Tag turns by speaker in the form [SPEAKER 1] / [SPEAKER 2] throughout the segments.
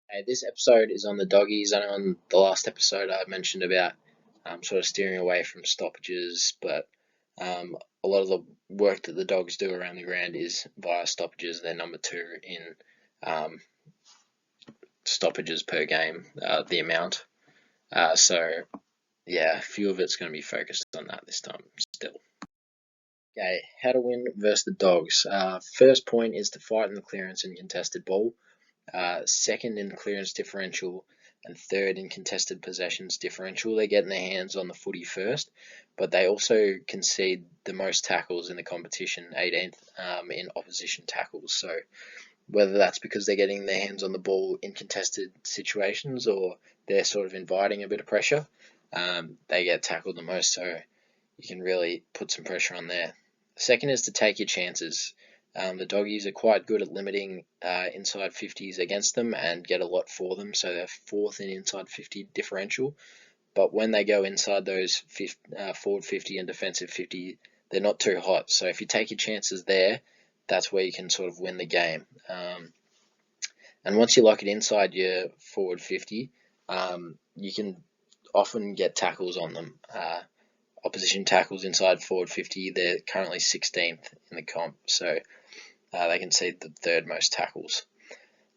[SPEAKER 1] Hey, this episode is on the doggies. I know on the last episode I mentioned about sort of steering away from stoppages, but a lot of the work that the dogs do around the ground is via stoppages. They're number two in um, stoppages per game, the amount. So, yeah, a few of it's going to be focused on that this time still. Okay, how to win versus the dogs. First point is to fight in the clearance and contested ball. Second in clearance differential, and third in contested possessions differential. They're getting their hands on the footy first, but they also concede the most tackles in the competition, 18th in opposition tackles. So whether that's because they're getting their hands on the ball in contested situations or they're sort of inviting a bit of pressure, they get tackled the most. So you can really put some pressure on there. Second is to take your chances. The doggies are quite good at limiting inside 50s against them and get a lot for them, so they're fourth in inside 50 differential. But when they go inside those forward 50 and defensive 50, they're not too hot. So if you take your chances there, that's where you can sort of win the game. And once you lock it inside your forward 50, you can often get tackles on them. Opposition tackles inside forward 50, they're currently 16th in the comp, so they concede the third most tackles.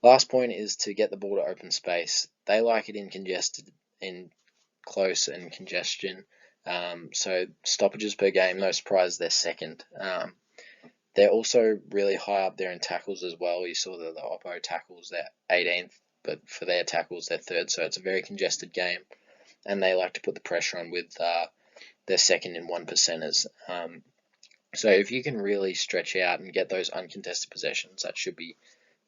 [SPEAKER 1] Last point is to get the ball to open space. They like it in close and congestion. So stoppages per game, no surprise, they're second. They're also really high up there in tackles as well. You saw the Oppo tackles, they're 18th, but for their tackles, they're third. So it's a very congested game, and they like to put the pressure on with their second in one percenters. So if you can really stretch out and get those uncontested possessions, that should be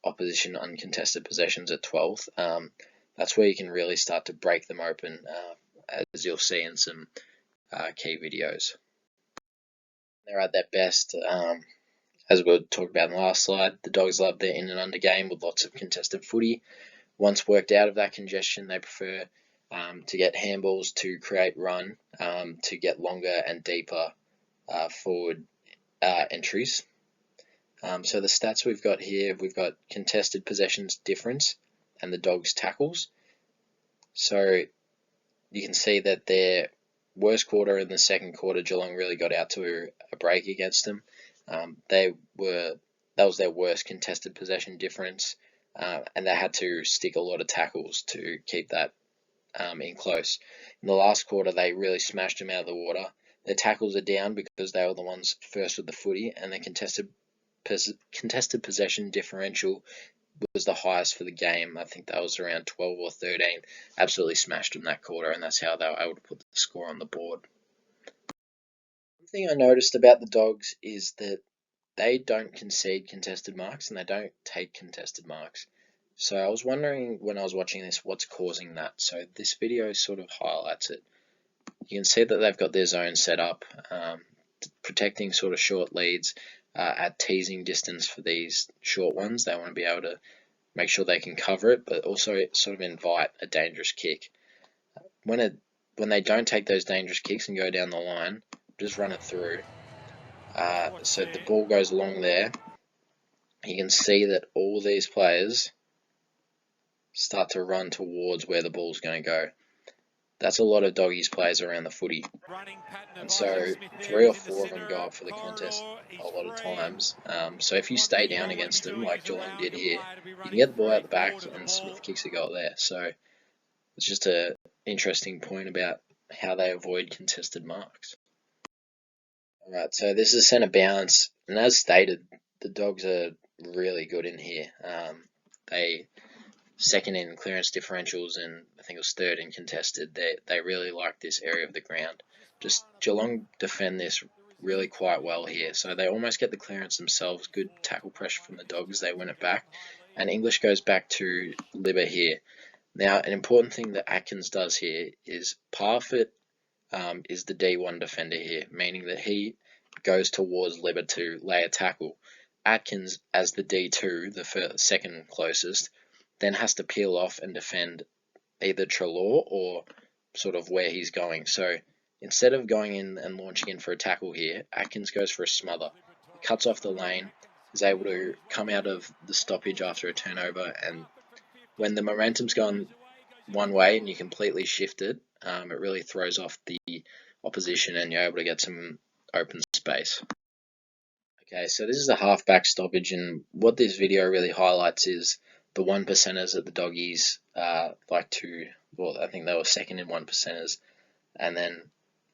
[SPEAKER 1] opposition uncontested possessions at 12th. That's where you can really start to break them open, as you'll see in some key videos. They're at their best, as we talked about in the last slide. The dogs love their in and under game with lots of contested footy. Once worked out of that congestion, they prefer to get handballs to create run, to get longer and deeper forward entries. So the stats we've got here, we've got contested possessions difference and the dogs tackles. So you can see that their worst quarter in the second quarter, Geelong really got out to a break against them. That was their worst contested possession difference, and they had to stick a lot of tackles to keep that in close. In the last quarter, they really smashed them out of the water. Their tackles are down because they were the ones first with the footy, and their contested possession differential was the highest for the game. I think that was around 12 or 13. Absolutely smashed them that quarter, and that's how they were able to put the score on the board. One thing I noticed about the Dogs is that they don't concede contested marks and they don't take contested marks. So I was wondering when I was watching this what's causing that. So this video sort of highlights it. You can see that they've got their zone set up, protecting sort of short leads at teasing distance for these short ones. They want to be able to make sure they can cover it, but also sort of invite a dangerous kick. When they don't take those dangerous kicks and go down the line, just run it through. So the ball goes along there. You can see that all these players start to run towards where the ball's going to go. That's a lot of doggies players around the footy. And so 3 or 4 of them go up for the contest a lot of times. So if you stay down against them, like Geelong did here, you can get the ball out the back and Smith kicks a goal there. So it's just an interesting point about how they avoid contested marks. Alright, so this is centre bounce, and as stated, the Dogs are really good in here. They second in clearance differentials and I think it was third in contested. They really like this area of the ground. Just Geelong defend this really quite well here. So they almost get the clearance themselves. Good tackle pressure from the Dogs. They win it back. And English goes back to Libba here. Now, an important thing that Atkins does here is Parfitt is the D1 defender here, meaning that he goes towards Libba to lay a tackle. Atkins, as the D2, the second closest, then has to peel off and defend either Trelaw or sort of where he's going. So instead of going in and launching in for a tackle here, Atkins goes for a smother. He cuts off the lane, is able to come out of the stoppage after a turnover and when the momentum's gone one way and you completely shift it, it really throws off the opposition and you're able to get some open space. Okay, so this is a halfback stoppage, and what this video really highlights is the one percenters that the doggies like to, well, I think they were second in one percenters, and then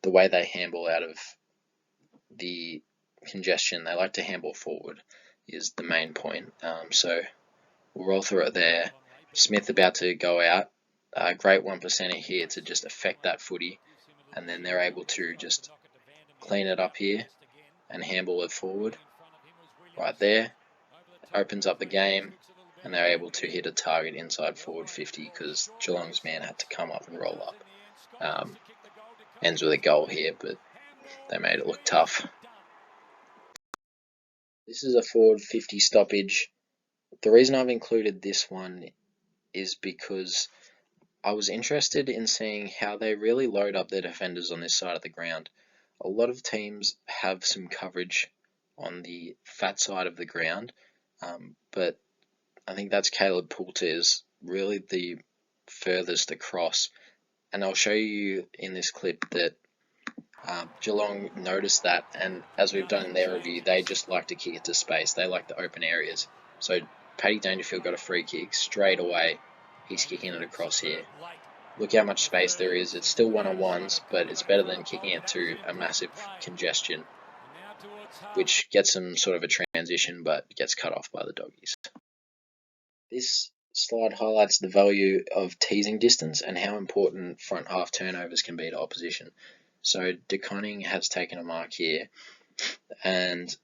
[SPEAKER 1] the way they handle out of the congestion, they like to handle forward is the main point. So we'll roll through it there. Smith about to go out. Great one percenter here to just affect that footy, and then they're able to just clean it up here and handle it forward. Right there, opens up the game, and they're able to hit a target inside forward 50 because Geelong's man had to come up and roll up. Ends with a goal here, but they made it look tough. This is a forward 50 stoppage. The reason I've included this one is because I was interested in seeing how they really load up their defenders on this side of the ground. A lot of teams have some coverage on the fat side of the ground, but I think that's Caleb Poulter is really the furthest across. And I'll show you in this clip that Geelong noticed that, and as we've done in their review, they just like to kick it to space. They like the open areas. So Paddy Dangerfield got a free kick straight away. He's kicking it across here. Look how much space there is. It's still one-on-ones, but it's better than kicking it to a massive congestion, which gets some sort of a transition, but gets cut off by the doggies. This slide highlights the value of teasing distance and how important front half turnovers can be to opposition. So De Koning has taken a mark here, and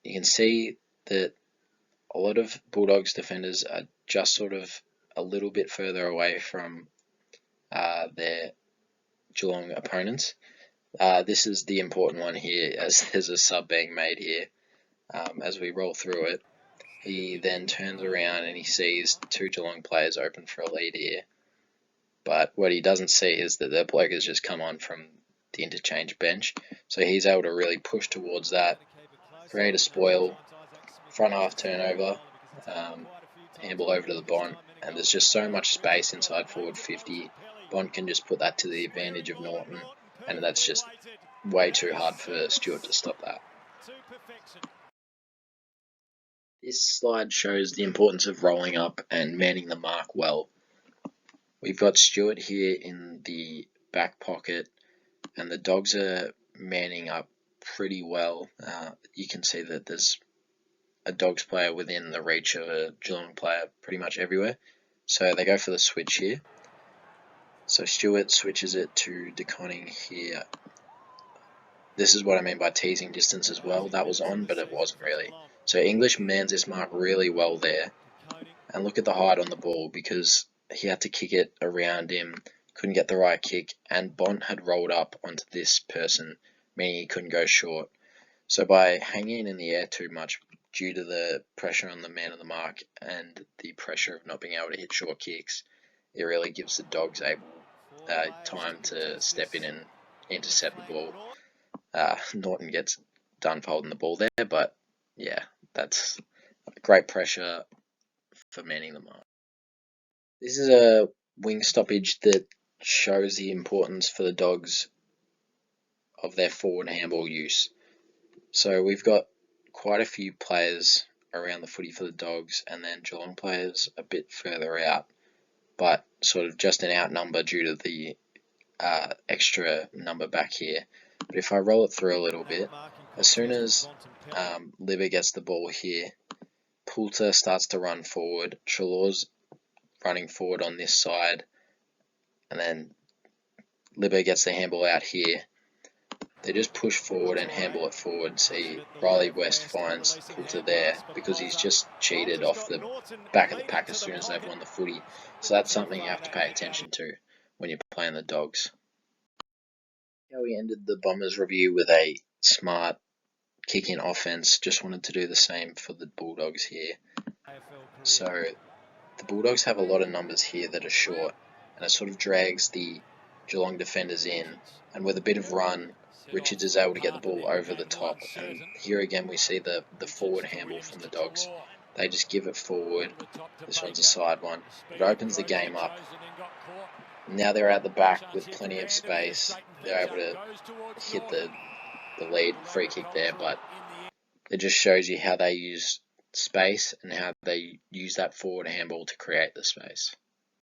[SPEAKER 1] you can see that a lot of Bulldogs defenders are just sort of a little bit further away from their Geelong opponents. This is the important one here, as there's a sub being made here. As we roll through it, he then turns around and he sees two Geelong players open for a lead here. But what he doesn't see is that the bloke has just come on from the interchange bench. So he's able to really push towards that, create a spoil, front half turnover, handle over to the Bont, and there's just so much space inside forward 50. Bont can just put that to the advantage of Norton, and that's just way too hard for Stewart to stop that. This slide shows the importance of rolling up and manning the mark well. We've got Stewart here in the back pocket, and the Dogs are manning up pretty well. You can see that there's a Dogs player within the reach of a Geelong player pretty much everywhere. So they go for the switch here. So Stewart switches it to De Koning here. This is what I mean by teasing distance as well. That was on, but it wasn't really. So English mans this mark really well there. And look at the height on the ball, because he had to kick it around him, couldn't get the right kick, and Bont had rolled up onto this person, meaning he couldn't go short. So by hanging in the air too much due to the pressure on the man of the mark and the pressure of not being able to hit short kicks, it really gives the Dogs time to step in and intercept the ball. Norton gets done for holding the ball there, but yeah, that's great pressure for manning the mark. This is a wing stoppage that shows the importance for the Dogs of their forward handball use. So we've got quite a few players around the footy for the Dogs, and then Geelong players a bit further out, but sort of just an outnumber due to the extra number back here. But if I roll it through a little bit, as soon as Libba gets the ball here, Poulter starts to run forward, Treloar's running forward on this side, and then Libba gets the handball out here. They just push forward and handle it forward. See, Riley West finds Poulter there because he's just cheated off the back of the pack as soon as they've won the footy. So that's something you have to pay attention to when you're playing the Dogs. How we ended the Bombers review with a smart kick-in offense. Just wanted to do the same for the Bulldogs here. So the Bulldogs have a lot of numbers here that are short, and it sort of drags the Geelong defenders in, and with a bit of run, Richards is able to get the ball over the top, and here again we see the forward handle from the Dogs. They just give it forward. This one's a side one. It opens the game up. Now they're at the back with plenty of space. They're able to hit the lead free kick there, but it just shows you how they use space and how they use that forward handball to create the space.